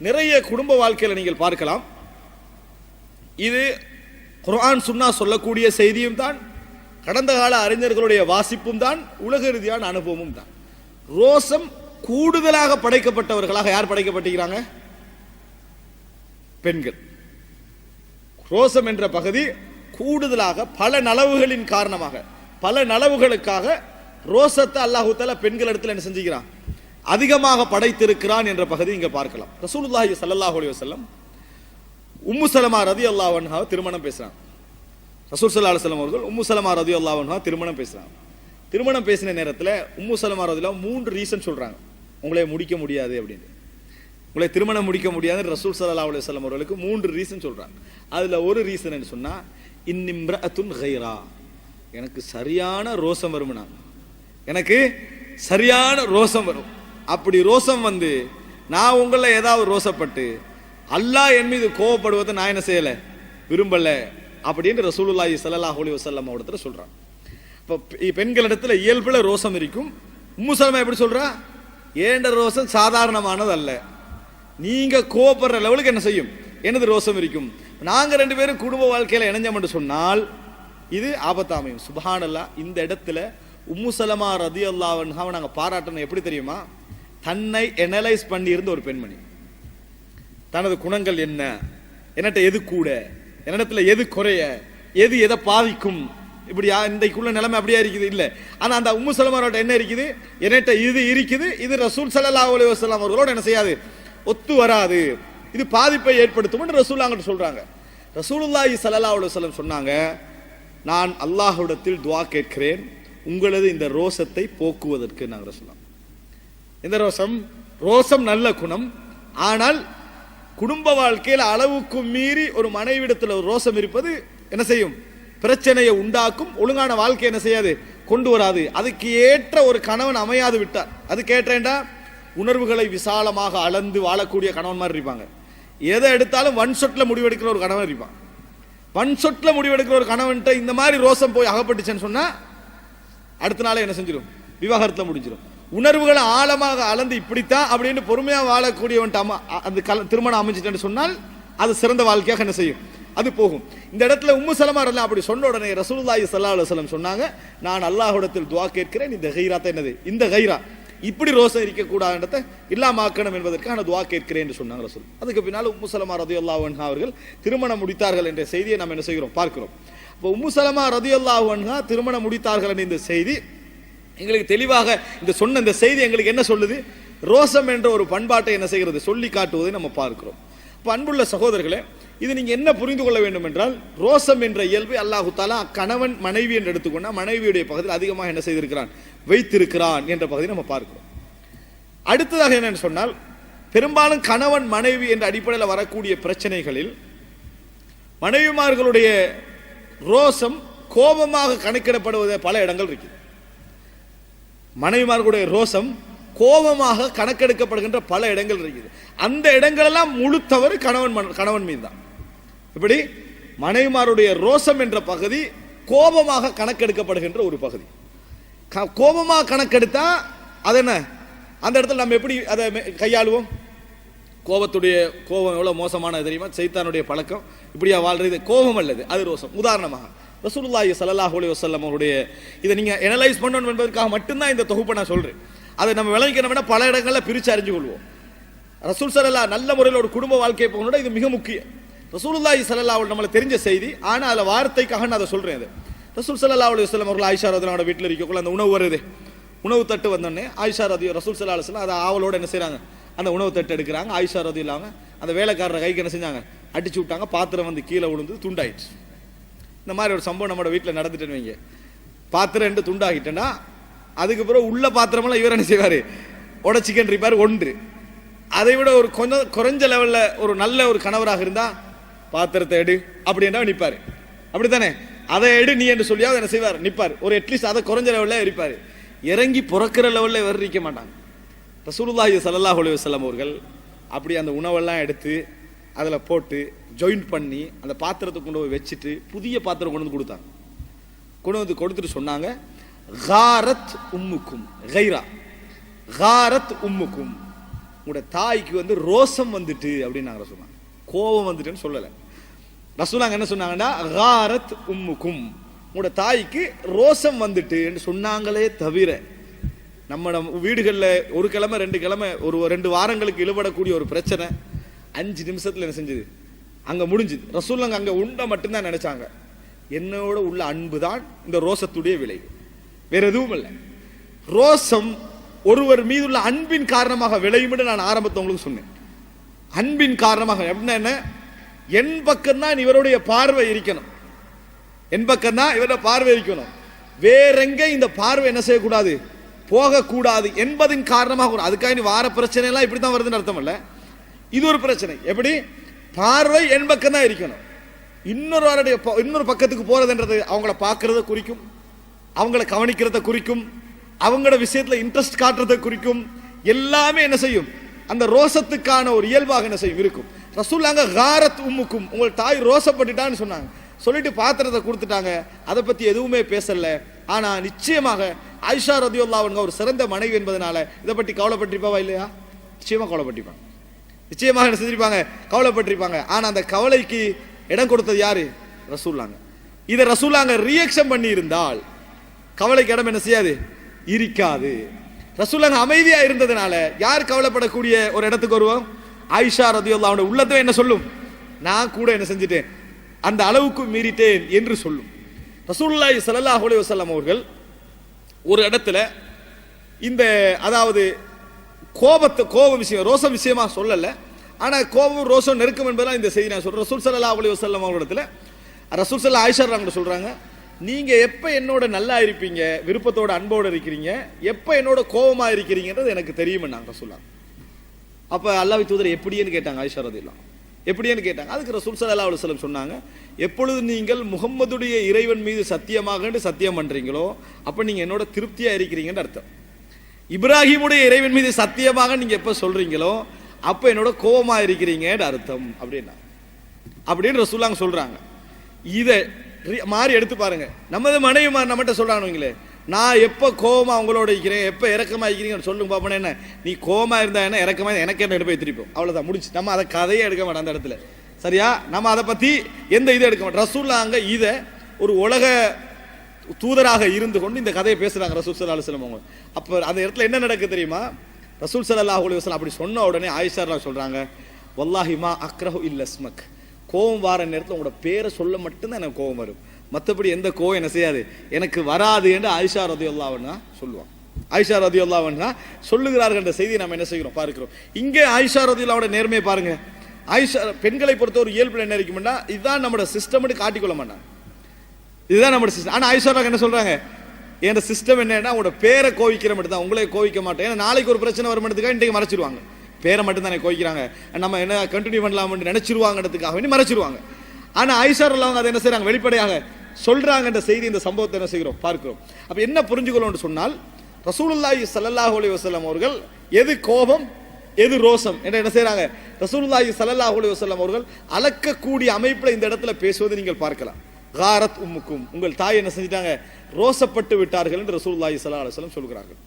நிறைய குடும்ப வாழ்க்கையில் நீங்கள் பார்க்கலாம். இது குர்ஆன் சுன்னா சொல்லக்கூடிய செய்தியும் தான், கடந்த கால அறிஞர்களுடைய வாசிப்பும் தான், உலக ரீதியான அனுபவமும் தான். ரோசம் கூடுதலாக படைக்கப்பட்டவர்களாக யார் படைக்கப்பட்டிருக்கிறாங்க? பெண்கள். ரோசம் என்ற பகுதி கூடுதலாக பல நலவுகளின் காரணமாக, பல நலவுகளுக்காக ரோசத்தை அல்லாஹ் தஆலா பெண்கள் இடத்துல என்ன செஞ்சுக்கிறான்? அதிகமாக படைத்திருக்கிறான் என்ற பகுதி இங்க பார்க்கலாம். ரசூலுல்லாஹி ஸல்லல்லாஹு அலைஹி வஸல்லம் உம்மு சலமா ரலியல்லாஹு அன்ஹா திருமணம் பேசுறாங்க. ரசூல் ஸல்லல்லாஹு அலைஹி வஸல்லம் அவர்கள் உம்மு சலமா ரலியல்லாஹு அன்ஹா திருமணம் பேசுறாங்க. திருமணம் பேசின நேரத்தில் உம்மு சலமா ரலியல்லாஹு 3 ரீசன் சொல்றாங்க. உங்களை முடிக்க முடியாது அப்படின்னு, உங்களை திருமணம் முடிக்க முடியாது ரசூல் ஸல்லல்லாஹு அலைஹி வஸல்லம் அவர்களுக்கு 3 ரீசன் சொல்றாங்க. அதுல ஒரு ரீசன் என்ன சொன்னா, இன்னிம்ரஅத்துன் கைரா, எனக்கு சரியான ரோசம் வரும், எனக்கு சரியான ரோசம் வரும். அப்படி ரோசம் வந்து நான் உங்களை ஏதாவது ரோசப்பட்டு அல்லாஹ் என் மீது கோவப்படுவதை நான் என்ன செய்யல, விரும்பல அப்படின்னு ரசூலுல்லாஹி ஸல்லல்லாஹு அலைஹி வஸல்லம் அவர்கிட்ட சொல்றான். இப்போ பெண்களிடத்துல இயல்புல ரோசம் இருக்கும். உம்மு சலமா எப்படி சொல்றா? ஏண்ட ரோசம் சாதாரணமானது அல்ல, நீங்க கோவப்படுற லெவலுக்கு என்ன செய்யும், எனது ரோசம் இருக்கும். நாங்க 2 பேரும் குடும்ப வாழ்க்கையில இணைஞ்சோம் என்று சொன்னால் இது ஆபத்தாமையும். சுப்ஹானல்லாஹ். இந்த இடத்துல உம்மு சலமா ரலியல்லாஹு அன்ஹாவை நாங்க பாராட்டணும். எப்படி தெரியுமா? தன்னை அனலைஸ் பண்ணி இருந்த ஒரு பெண்மணி, தனது குணங்கள் என்ன, என்னட்ட எது கூட, என்னிடத்துல எது குறைய, எது எதை பாதிக்கும், இப்படி இன்றைக்குள்ள நிலைமை அப்படியே இருக்குது இல்ல. ஆனா அந்த உம்மு சலமாரோட என்ன இருக்குது, என்னட்ட இது இருக்குது, இது ரசூல் ஸல்லல்லாஹு அலைஹி வஸல்லம் அவர்களோட என்ன செய்யாது, ஒத்து வராது, இது பாதிப்பை ஏற்படுத்தும் ரசூல் அங்கிட்டு சொல்றாங்க. ரசூலுல்லாஹி ஸல்லல்லாஹு அலைஹி வஸல்லம் சொன்னாங்க, நான் அல்லாஹ்விடத்தில் துஆ கேட்கிறேன் உங்களது இந்த ரோசத்தை போக்குவதற்கு. நாங்கள் சொல்லலாம், இந்த ரோசம் நல்ல குணம். ஆனால் குடும்ப வாழ்க்கையில் அளவுக்கு மீறி ஒரு மனைவிடத்தில் ஒரு ரோசம் இருப்பது என்ன செய்யும், பிரச்சனையை உண்டாக்கும். ஒழுங்கான வாழ்க்கை என்ன செய்யாது, கொண்டு வராது. அதுக்கு ஏற்ற ஒரு கணவன் அமையாது விட்டார். அதுக்கு ஏற்றேண்டா உணர்வுகளை விசாலமாக அளந்து வாழக்கூடிய கணவன் மாதிரி இருப்பாங்க. எதை எடுத்தாலும் ஒன் ஷாட்ல முடிவெடுக்கிற ஒரு கணவன் இருப்பான். ஒன் ஷாட்ல முடிவெடுக்கிற ஒரு கணவன்ட்ட இந்த மாதிரி ரோசம் போய் அகப்பட்டுச்சுன்னு சொன்னா அடுத்த நாளே என்ன செஞ்சிடும், விவாகரத்துல முடிஞ்சிடும். உணர்வுகளை ஆழமாக அளந்து இப்படித்தான் அப்படின்னு பொறுமையா வாழக்கூடியவன் அந்த திருமணம் அமைஞ்சிட்டேன்னு சொன்னால் அது சிறந்த வாழ்க்கையாக என்ன செய்யும், அது போகும். இந்த இடத்துல உம்மு சலமா ரலியல்லாஹு அப்படி சொன்ன உடனே ரசூலுல்லாஹி ஸல்லல்லாஹு அலைஹி வஸல்லம் சொன்னாங்க, நான் அல்லாஹ்விடத்தில் துஆ கேட்கிறேன் இந்த கைராத்தை என்னது, இந்த கைரா இப்படி ரோசம் இருக்கக்கூடாதுன்றதை இல்லாமாக்கணும் என்பதற்காக நான் துஆ கேட்கிறேன் என்று சொன்னாங்க ரசூல். அதுக்கு பின்னால் உம்மு சலமா ரலியல்லாஹு அன்ஹா அவர்கள் திருமணம் முடித்தார்கள் என்ற செய்தியை நம்ம என்ன செய்கிறோம், பார்க்கிறோம். இப்போ உம்மு சலமா ரலியல்லாஹு அன்ஹா திருமணம் முடித்தார்கள் என்ற இந்த செய்தி எங்களுக்கு தெளிவாக இந்த சொன்ன இந்த செய்தி எங்களுக்கு என்ன சொல்லுது, ரோசம் என்ற ஒரு பண்பாட்டை என்ன செய்கிறது, சொல்லி காட்டுவதை நம்ம பார்க்கிறோம். இப்போ அன்புள்ள சகோதரர்களே, இது நீங்க என்ன புரிந்து கொள்ள வேண்டும் என்றால், ரோசம் என்ற இயல்பை அல்லாஹ் தஆலா கணவன் மனைவி என்று எடுத்துக்கொண்டா மனைவியுடைய பகுதியில் அதிகமாக என்ன செய்திருக்கிறான், வைத்திருக்கிறான் என்ற பகுதியை நம்ம பார்க்கிறோம். அடுத்ததாக என்னன்னு சொன்னால், பெரும்பாலும் கணவன் மனைவி என்ற அடிப்படையில் வரக்கூடிய பிரச்சனைகளில் மனைவிமார்களுடைய ரோசம் கோபமாக கணக்கிடப்படுவதை பல இடங்கள் இருக்கு. மனைவிமார்களுடைய ரோசம் கோபமாக கணக்கெடுக்கப்படுகின்ற பல இடங்கள் இருக்குது. அந்த இடங்கள் எல்லாம் முழு தவறு கணவன் மீது தான். இப்படி மனைவிமாருடைய ரோசம் என்ற பகுதி கோபமாக கணக்கெடுக்கப்படுகின்ற ஒரு பகுதி. கோபமாக கணக்கெடுத்தா அது என்ன, அந்த இடத்துல நம்ம எப்படி அதை கையாளுவோம்? கோபம் எவ்வளவு மோசமானது தெரியுமா? சைத்தானுடைய பழக்கம். இப்படியா வாழ்றது கோபம் அல்லது அது ரோசம். உதாரணமாக ரசூலுல்லாஹி ஸல்லல்லாஹு அலைஹி வஸல்லம் அவருடைய இதை நீங்க அனலைஸ் பண்ணணும் என்பதற்காக மட்டும்தான் இந்த தொகுப்பை நான் சொல்றேன். அதை நம்ம விளங்கிக்கணும்னா பல இடங்களில் பிரித்து அறிஞ்சு கொள்வோம். ரசூல் ஸல்லல்லாஹு நல்ல முறையில் ஒரு குடும்ப வாழ்க்கை போகணும்னா இது மிக முக்கியம். ரசூலுல்லாஹி ஸல்லல்லாஹு அலைஹி நம்மளுக்கு தெரிஞ்ச செய்தி, ஆனால் அதில் வார்த்தைக்காக நான் அதை சொல்றேன். அது ரசூல் ஸல்லல்லாஹு அலைஹி வஸல்லம் அவர்கள் ஆயிஷா ரலியல்லாஹு அன்ஹா வீட்டில் இருக்கக்குள்ள அந்த உணவு வருது, உணவு தட்டு வந்தோடனே ஆயிஷா ரசூல் ஸல்லல்லாஹு அலைஹி வஸல்லம் அதை ஆவலோட என்ன செய்றாங்க, அந்த உணவு தட்டு எடுக்கிறாங்க. ஆயிஷா ரலியல்லாஹு அந்த வேலைக்காரரை கைக்கு என்ன செஞ்சாங்க, அடிச்சு விட்டாங்க. பாத்திரம் வந்து கீழே விழுந்து துண்டாயிடுச்சு. இந்த மாதிரி ஒரு சம்பவம் நம்ம வீட்டில் நடந்துட்டேன்னு வைங்க. பாத்திரம் ரெண்டு துண்டாகிட்டேன்னா அதுக்கு பிறகு உள்ள பாத்திரமெல்லாம் இவர் என்ன செய்வார், உடச்சிக்கன் இருப்பார் ஒன்று. அதை விட ஒரு கொஞ்சம் குறைஞ்ச லெவலில் ஒரு நல்ல ஒரு கணவராக இருந்தா பாத்திரத்தை எடு அப்படின்னா நிற்பார். அப்படித்தானே? அதை எடு நீ என்று சொல்லியாவது என்ன செய்வார், நிற்பார். ஒரு அட்லீஸ்ட் அதை குறைஞ்ச லெவலில் இருப்பார். இறங்கி பிறக்கிற லெவலில் இவர் இருக்க மாட்டாங்க. ரசூலுல்லாஹி ஸல்லல்லாஹு அலைஹி வஸல்லம் அவர்கள் அப்படி அந்த உணவெல்லாம் எடுத்து அதில் போட்டு ஜாயிண்ட் பண்ணி அந்த பாத்திரத்தை கொண்டு போய் வச்சுட்டு புதிய பாத்திரம் கொண்டு வந்து கொடுத்தாங்க. கொண்டு வந்து கொடுத்துட்டு சொன்னாங்க, காரத் உம்முக்கும் கைரா, காரத் உம்முக்கும், உங்களோட தாய்க்கு வந்து ரோசம் வந்துட்டு அப்படின்னு நாங்க சொன்னாங்க, கோபம் வந்துட்டுன்னு சொல்லலை. ரசூலாங்க என்ன சொன்னாங்கன்னா காரத் உம்முக்கும், உங்களோட தாய்க்கு ரோசம் வந்துட்டு என்று சொன்னாங்களே தவிர, நம்ம வீடுகளில் ஒரு கிழமை 2 கிழமை ஒரு 2 வாரங்களுக்கு இழுபடக்கூடிய ஒரு பிரச்சனை 5 நிமிஷத்துல என்ன செஞ்சது அங்க முடிஞ்சுது. ரசூலுல்லாஹ் அங்க உண்டை மட்டும்தான் நினைச்சாங்க, என்னோட உள்ள அன்பு தான் இந்த ரோசத்துடைய விலை, வேற எதுவும் இல்லை. ரோசம் ஒருவர் மீதுள்ள அன்பின் காரணமாக விளையும் என்று நான் ஆரம்பத்தை உங்களுக்கு சொன்னேன். அன்பின் காரணமாக என்ன, என் பக்கம் தான் இவருடைய பார்வை இருக்கணும், என் பக்கம் தான் இவருடைய பார்வை இருக்கணும், வேறெங்க இந்த பார்வை என்ன செய்யக்கூடாது, போகக்கூடாது என்பதின் காரணமாக. அதுக்காக நீ வார பிரச்சனை எல்லாம் இப்படி தான் வருதுன்னு அர்த்தம் இல்ல, இது ஒரு பிரச்சனை. எப்படி பார்வை என் பக்கம் தான் இருக்கணும், இன்னொரு பக்கத்துக்கு போறதுன்றது அவங்கள பார்க்கறத குறிக்கும், அவங்கள கவனிக்கிறத குறிக்கும், அவங்களோட விஷயத்துல இன்ட்ரெஸ்ட் காட்டுறதை குறிக்கும். எல்லாமே என்ன செய்யும், அந்த ரோசத்துக்கான ஒரு இயல்பாக என்ன செய்யும் இருக்கும். ரசூலுல்லாஹ் காரத் உம்முக்கும், உங்கள் தாய் ரோசப்பட்டுட்டான்னு சொன்னாங்க, சொல்லிட்டு பாத்திரத்தை கொடுத்துட்டாங்க, அதை பத்தி எதுவுமே பேசல. ஆனா நிச்சயமாக ஆயிஷா ரலியல்லாஹு அன்ஹா ஒரு சிறந்த மனைவி என்பதனால இதை பற்றி கவலைப்பட்டிருப்பாவா இல்லையா? நிச்சயமா கவலைப்பட்டிருப்பாங்க, நிச்சயமாக என்ன செஞ்சிருப்பாங்க, கவலைப்பட்டிருப்பாங்க. ஆனா அந்த கவலைக்கு இடம் கொடுத்தது யாரு? ரசூலுல்லாஹ். இதை ரசூலுல்லாஹ் ரியாக்ஷன் பண்ணி இருந்தால் கவலைக்கு இடம் என்ன செய்யாது, இருக்காது. ரசூலுல்லாஹ் அமைதியா இருந்ததுனால யார் கவலைப்படக்கூடிய ஒரு இடத்துக்கு வருவோம்? ஆயிஷா ரலியல்லாஹு அன்ஹா உள்ளத்தை என்ன சொல்லும், நான் கூட என்ன செஞ்சிட்டேன், அந்த அளவுக்கு மீறிட்டேன் என்று சொல்லும். ரசூலுல்லாஹி ஸல்லல்லாஹு அலைஹி வஸல்லம் அவர்கள் ஒரு இடத்துல இந்த அதாவது கோப விஷயம் ரோச விஷயமா சொல்லல, ஆனா கோபம் ரோசம் நெருக்கம் என்பதெல்லாம் இந்த செய்தி நான் சொல்றேன். ரசூல் ஸல்லல்லாஹு அலைஹி வஸல்லம் அவர்களிடத்துல ரசூல் ஸல்லல்லாஹு ஆயிஷா அவங்க சொல்றாங்க, நீங்க எப்ப என்னோட நல்லா இருப்பீங்க, விருப்பத்தோட அன்போட இருக்கிறீங்க, எப்ப என்னோட கோபமா இருக்கிறீங்கன்றது எனக்கு தெரியும் நாங்க சொல்லலாம். அப்ப அல்லாஹ்வின் தூதர் எப்படின்னு கேட்டாங்க ஆயிஷா ரலியல்லாஹு, எப்படின்னு கேட்டாங்க. அதுக்கு ரசூல் ஸல்லல்லாஹு அலைஹி வஸல்லம் சொன்னாங்க, எப்பொழுது நீங்கள் முகம்மதுடைய இறைவன் மீது சத்தியமாக சத்தியம் பண்றீங்களோ அப்ப நீங்க என்னோட திருப்தியா இருக்கிறீங்கன்னு அர்த்தம். இப்ராஹிமுடைய இறைவன் மீது சத்தியமாக நீங்க எப்ப சொல்றீங்களோ அப்ப என்னோட கோபமா இருக்கிறீங்கன்னு அர்த்தம் அப்படின்னு ரசூலுல்லாஹ் சொல்றாங்க. இதை மாறி எடுத்து பாருங்க, நமது மனைவி நம்மகிட்ட சொல்றானுங்களே, நான் எப்ப கோபமா உங்களோட இருக்கிறேன், எப்ப இறக்கமா இருக்கிறீங்கன்னு சொல்லுங்க பாப்பா. என்ன நீ கோபமா இருந்தா என்ன, இறக்கமா எனக்கு என்ன எடுப்பை திருப்போம், அவ்வளவுதான் முடிச்சு. நம்ம அதை கதையே எடுக்க மாட்டோம் அந்த இடத்துல, சரியா? நம்ம அதை பத்தி எந்த இதை எடுக்க மாட்டோம். ரசூலுல்லாஹ் இதை ஒரு உலக தூதராக இருந்து கொண்டு இந்த கதையை பேசுறாங்க ரசூல் ஸல்லல்லாஹு அலைஹி வஸல்லம் அவங்க. அப்ப அந்த இடத்துல என்ன நடக்கு தெரியுமா? ரசூல் ஸல்லல்லாஹு அலைஹி வஸல்லம் அப்படி சொன்ன உடனே ஆயிஷா சொல்றாங்க, வல்லாஹி மா அக்ரஹு இல்ல ஸ்மக், கோபம் வார நேரத்தில் உங்களோட பேரை சொல்ல மட்டும்தான் எனக்கு கோபம் வரும், மற்றபடி எந்த கோவம் என்ன செய்யாது எனக்கு வராது என்று ஆயிஷா ரலியல்லாஹு அன்ஹா சொல்லுவாங்க. ஆயிஷா ரலியல்லாஹு அன்ஹா சொல்லுகிறார்கள் என்ற செய்தியை நம்ம என்ன செய்கிறோம் பார்க்கிறோம். இங்கே ஆயிஷா ரலியல்லாஹு அன்ஹா நேர்மையை பாருங்க. ஆயிஷா பெண்களை பொறுத்த ஒரு இயல்பு என்ன இருக்கும்னா, இதுதான் நம்மளோட சிஸ்டம்னு காட்டிக்கொள்ள மாட்டாங்க, இதுதான் நம்மளோட சிஸ்டம். ஆனா ஆயிஷா என்ன சொல்றாங்க, என் சிஸ்டம் என்னன்னா உங்களோட பேரை கோவிக்கிற மட்டும் தான், உங்களே கோவிக்க மாட்டேன். ஏன்னா நாளைக்கு ஒரு பிரச்சனை வருமானதுக்காக இன்றைக்கு மறைச்சிருவாங்க, பேரை மட்டும் தானே கோவிக்கிறாங்க, நம்ம என்ன கண்டினியூ பண்ணலாம்னு நினைச்சிருவாங்கிறதுக்காக வேண்டி மறைச்சிருவாங்க. ஆனா ஆயிஷா ரலியல்லாஹு அதை என்ன செய்றாங்க, வெளிப்படையாக சொல்றாங்க என்ற செய்தி, இந்த சம்பவத்தை என்ன செய்கிறோம் பார்க்கிறோம். அப்ப என்ன புரிஞ்சுக்கணும்னு சொன்னால், ரசூலுல்லாஹி ஸல்லல்லாஹு அலைஹி வஸல்லம் அவர்கள் எது கோபம் எது ரோசம் என்று என்ன செய்றாங்க, ரசூலுல்லாஹி ஸல்லல்லாஹு அலைஹி வஸல்லம் அவர்கள் அளக்கக்கூடிய அமைப்புல இந்த இடத்துல பேசுவதை நீங்கள் பார்க்கலாம். காரத் உம்முக்கும், உங்கள் தாய் என்ன செஞ்சிட்டாங்க, ரோசப்பட்டு விட்டார்கள் என்று ரசூலுல்லாஹி ஸல்லல்லாஹு அலைஹி வஸல்லம் சொல்கிறார்கள்.